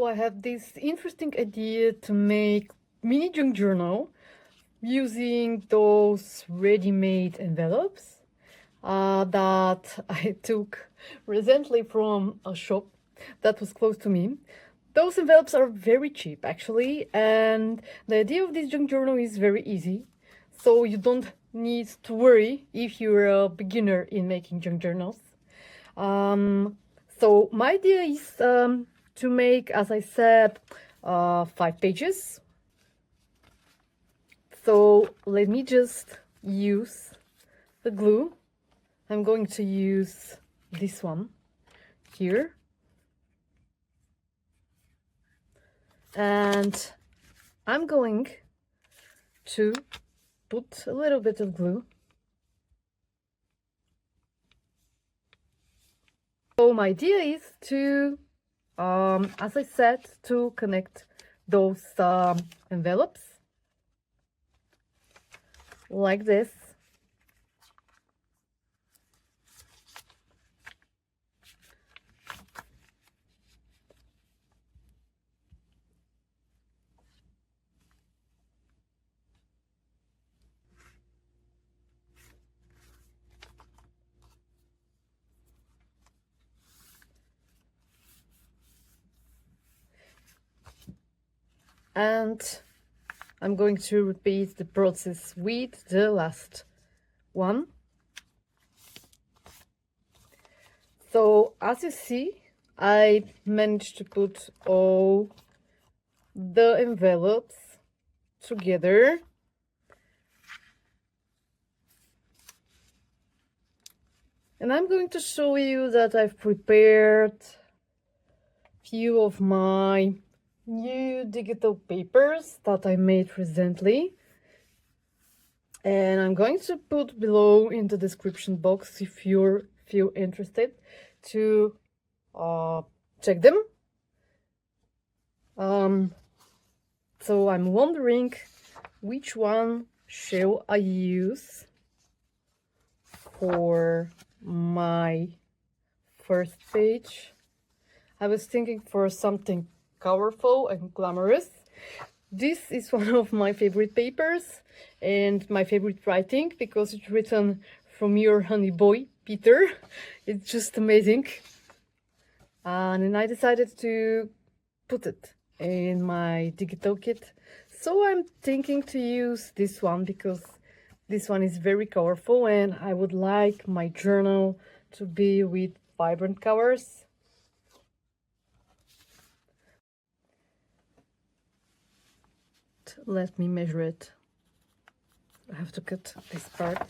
I have this interesting idea to make mini junk journal using those ready-made envelopes that I took recently from a shop that was close to me. Those envelopes are very cheap actually, and the idea of this junk journal is very easy, so you don't need to worry if you're a beginner in making junk journals. So my idea is to make, as I said, 5 pages. So let me just use the glue. I'm going to use this one here. And I'm going to put a little bit of glue. So my idea is to, as I said, to connect those envelopes like this. And I'm going to repeat the process with the last one. So as you see, I managed to put all the envelopes together. And I'm going to show you that I've prepared a few of my new digital papers that I made recently. And I'm going to put below in the description box if you feel interested to check them. So I'm wondering which one shall I use for my first page. I was thinking for something colorful and glamorous. This is one of my favorite papers and my favorite writing because it's written from your honey boy, Peter. It's just amazing. And then I decided to put it in my digital kit. So I'm thinking to use this one because this one is very colorful and I would like my journal to be with vibrant colors. Let me measure it. I have to cut this part.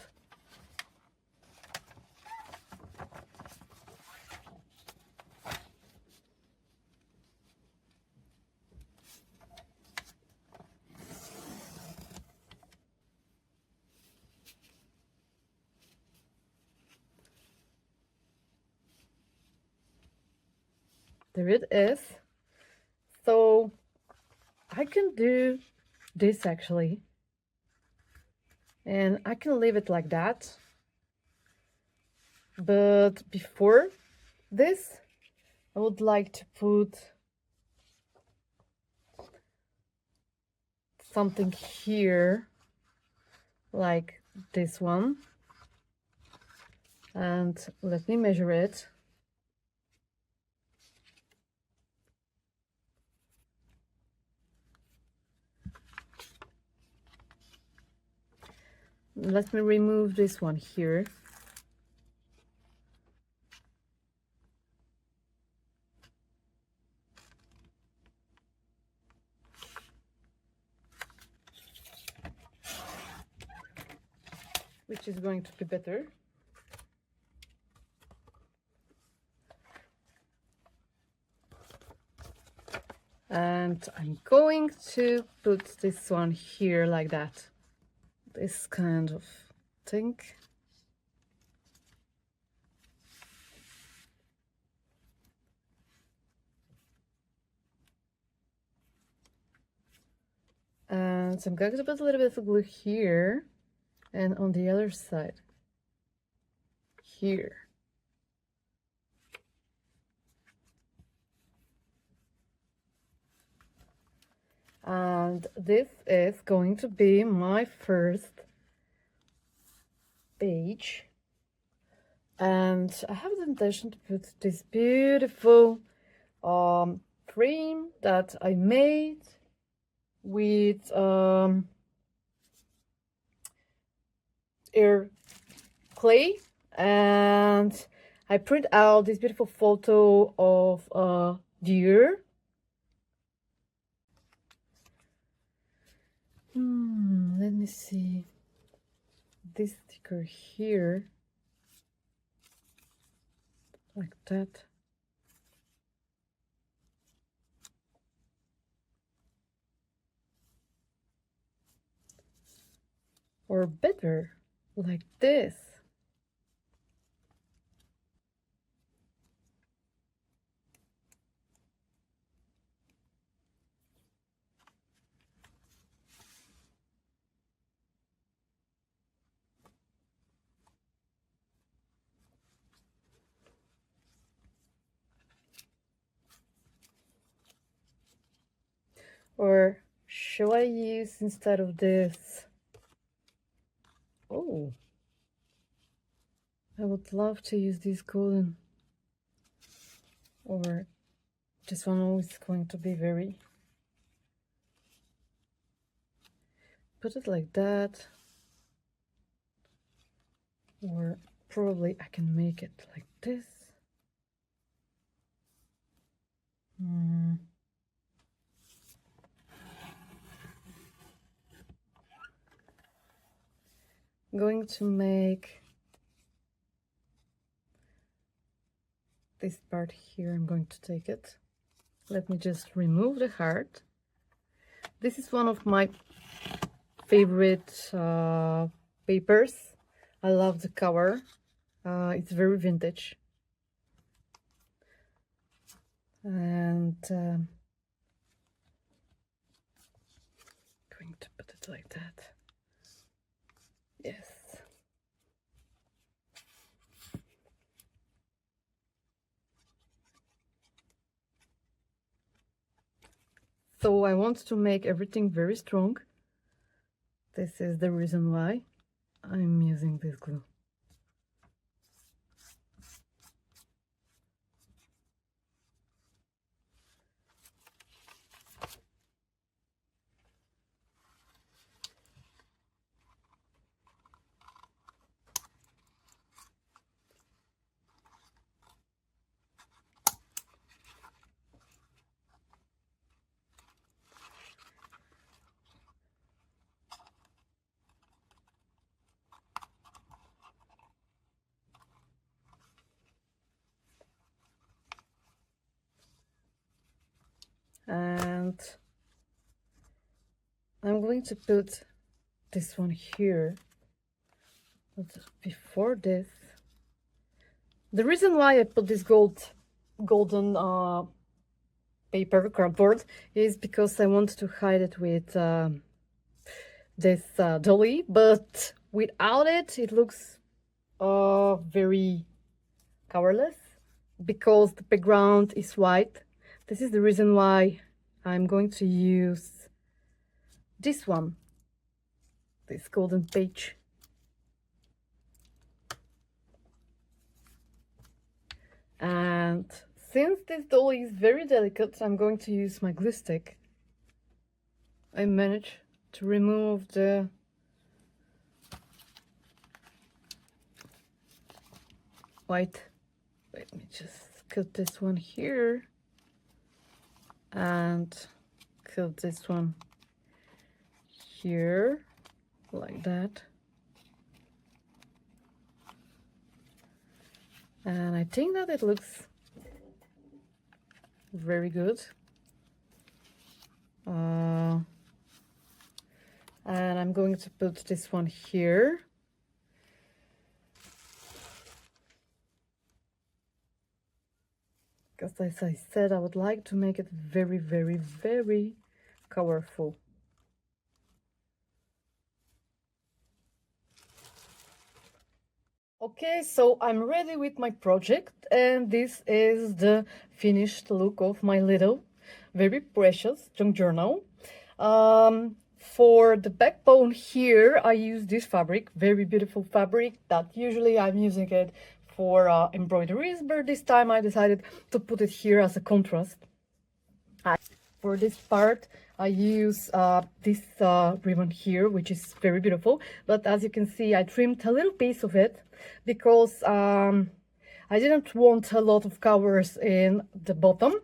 There it is. So I can do this actually, and I can leave it like that, but before this I would like to put something here like this one, and let me measure it. Let me remove this one here. Which is going to be better. And I'm going to put this one here like that. This kind of thing. And so I'm going to put a little bit of glue here and on the other side here. And this is going to be my first page. And I have the intention to put this beautiful frame that I made with air clay, and I print out this beautiful photo of a deer. Let me see this sticker here, like that. Or better, like this. Or shall I use, instead of this? Oh, I would love to use this golden. Or this one is going to be very... Put it like that. Or probably I can make it like this. I'm going to make this part here. I'm going to take it. Let me just remove the heart. This is one of my favorite papers. I love the cover. It's very vintage. And going to put it like that. Yes. So I want to make everything very strong. This is the reason why I'm using this glue. And I'm going to put this one here. But before this, the reason why I put this golden paper cardboard is because I want to hide it with this dolly, but without it, it looks very colorless because the background is white. This is the reason why I'm going to use this one, this golden page. And since this dolly is very delicate, I'm going to use my glue stick. I managed to remove the white. Let me just cut this one here and cut this one here, like that. And I think that it looks very good. And I'm going to put this one here. Because as I said, I would like to make it very, very, very colorful. Okay, so I'm ready with my project, and this is the finished look of my little, very precious junk journal. For the backbone here, I use this fabric, very beautiful fabric that usually I'm using it for embroideries, but this time I decided to put it here as a contrast. For this part, I use this ribbon here, which is very beautiful, but as you can see, I trimmed a little piece of it because I didn't want a lot of covers in the bottom.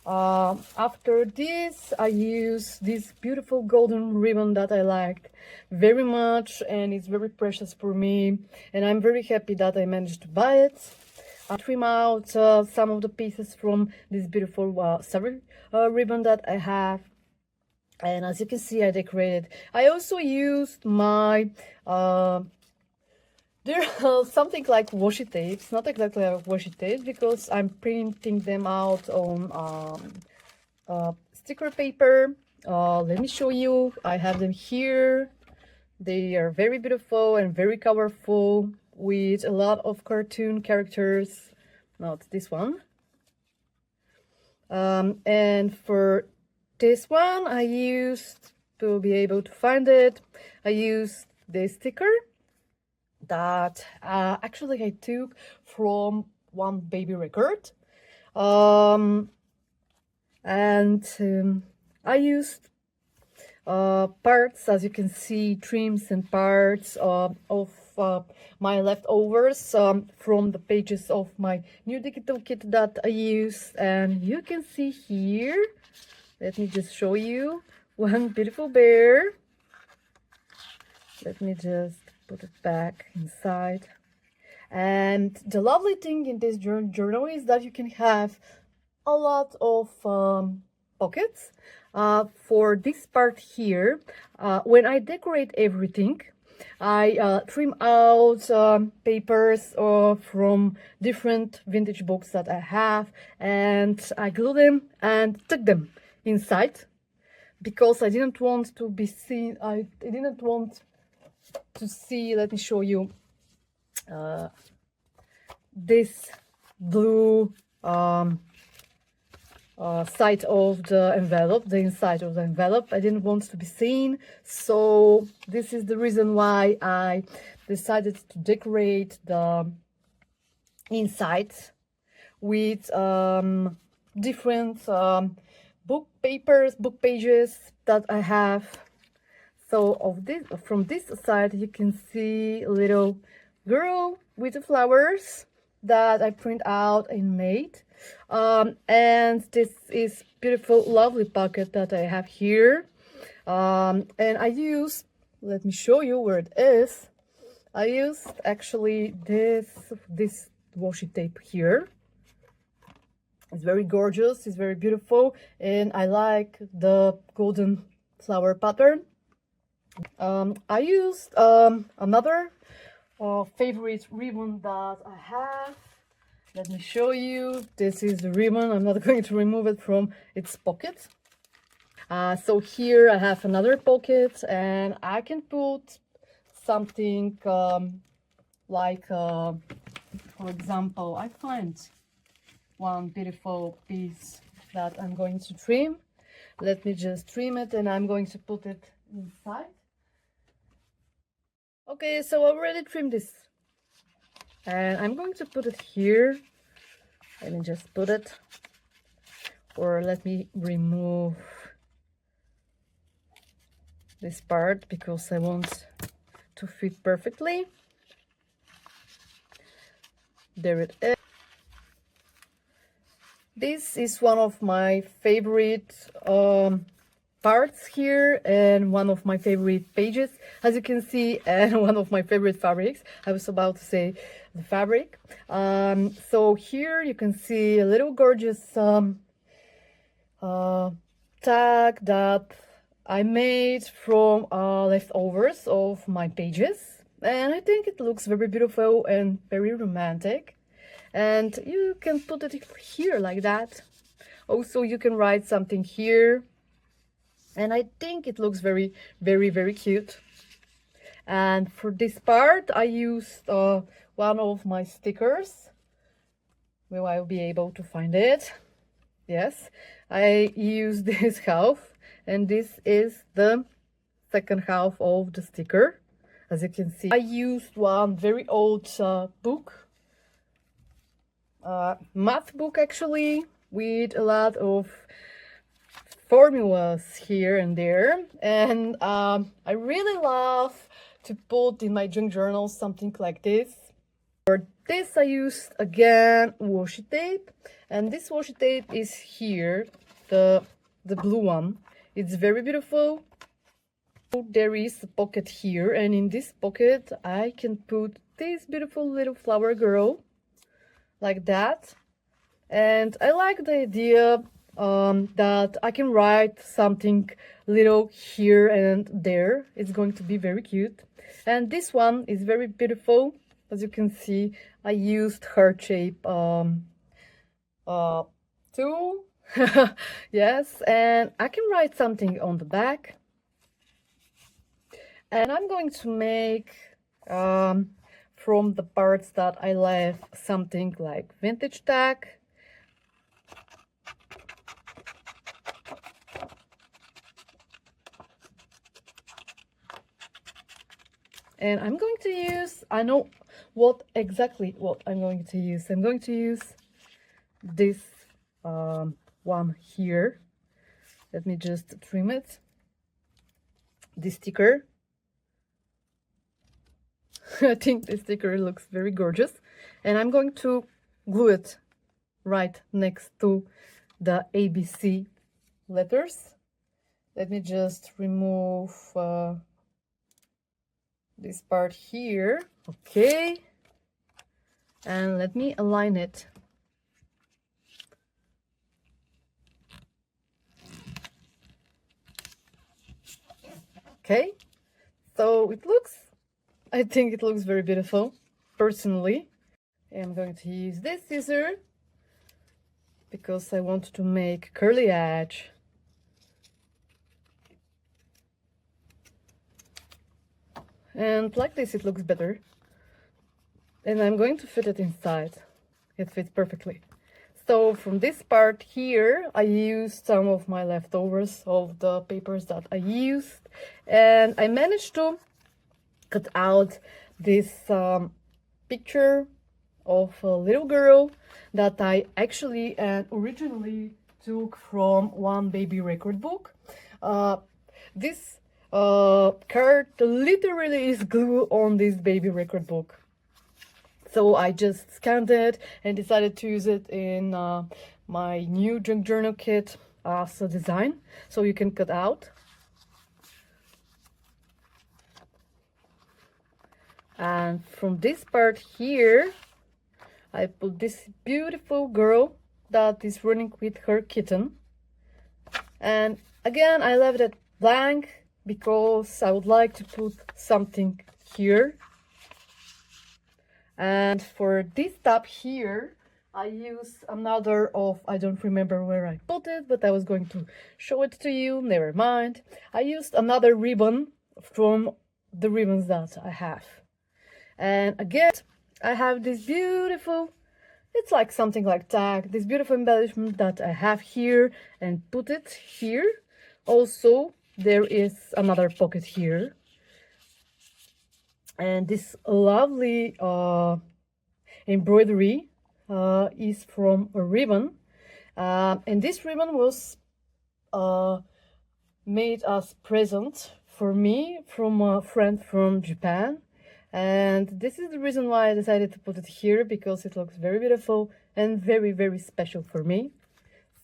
After this, I use this beautiful golden ribbon that I liked very much, and it's very precious for me, and I'm very happy that I managed to buy it. I trim out some of the pieces from this beautiful sari ribbon that I have, and as you can see, I decorated. I also used my there are something like washi tapes, not exactly like washi tape, because I'm printing them out on sticker paper. Let me show you. I have them here. They are very beautiful and very colorful with a lot of cartoon characters. Not this one. And for this one, I used, to be able to find it, I used this sticker that actually I took from one baby record. I used parts, as you can see, trims and parts of my leftovers from the pages of my new digital kit that I used, and you can see here, let me just show you one beautiful bear. Let me just put it back inside. And the lovely thing in this journal is that you can have a lot of pockets. For this part here, when I decorate everything, I trim out papers from different vintage books that I have, and I glue them and tuck them inside because I didn't want to be seen. I didn't want to see. Let me show you this blue side of the envelope, the inside of the envelope. I didn't want to be seen, so this is the reason why I decided to decorate the inside with different book papers, book pages that I have. So from this side, you can see a little girl with the flowers that I print out and made. And this is beautiful, lovely pocket that I have here. And I use, let me show you where it is. I used actually this washi tape here. It's very gorgeous, it's very beautiful, and I like the golden flower pattern. I used another favorite ribbon that I have. Let me show you. This is the ribbon. I'm not going to remove it from its pocket. So here I have another pocket, and I can put something like, for example, I find one beautiful piece that I'm going to trim. Let me just trim it, and I'm going to put it inside. Okay, so I already trimmed this, and I'm going to put it here. Let me just put it, or let me remove this part because I want to fit perfectly. There it is. This is one of my favorite parts here, and one of my favorite pages, as you can see, and one of my favorite fabrics. I was about to say the fabric. So here you can see a little gorgeous tag that I made from leftovers of my pages, and I think it looks very beautiful and very romantic, and you can put it here like that. Also, you can write something here, and I think it looks very, very, very cute. And for this part, I used one of my stickers. Will I be able to find it? Yes, I used this half and this is the second half of the sticker. As you can see, I used one very old book, math book actually, with a lot of formulas here and there, and I really love to put in my junk journal something like this. For this I used again washi tape, and this washi tape is here, the blue one. It's very beautiful. There is a pocket here, and in this pocket I can put this beautiful little flower girl like that. And I like the idea that I can write something little here and there. It's going to be very cute. And this one is very beautiful. As you can see, I used heart shape tool. Yes, and I can write something on the back. And I'm going to make from the parts that I left something like vintage tag. And I'm going to use, I know exactly what I'm going to use. I'm going to use this one here. Let me just trim it. This sticker. I think this sticker looks very gorgeous. And I'm going to glue it right next to the ABC letters. Let me just remove this part here. Okay. And let me align it. Okay. So it looks, I think it looks very beautiful, personally. I'm going to use this scissor because I want to make curly edge. And like this it looks better. And I'm going to fit it inside. It fits perfectly. So from this part here, I used some of my leftovers of the papers that I used. And I managed to cut out this picture of a little girl that I actually and originally took from one baby record book. This card literally is glue on this baby record book. So I just scanned it and decided to use it in my new junk journal kit as a design. So you can cut out. And from this part here, I put this beautiful girl that is running with her kitten. And again, I left it blank because I would like to put something here. And for this tab here, I use another of, I don't remember where I put it, but I was going to show it to you, never mind. I used another ribbon from the ribbons that I have. And again, I have this beautiful, it's like something like tag, this beautiful embellishment that I have here and put it here. Also, there is another pocket here. And this lovely embroidery is from a ribbon. And this ribbon was made as present for me from a friend from Japan. And this is the reason why I decided to put it here, because it looks very beautiful and very, very special for me.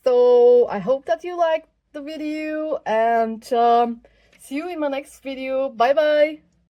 So I hope that you liked the video, and see you in my next video. Bye bye.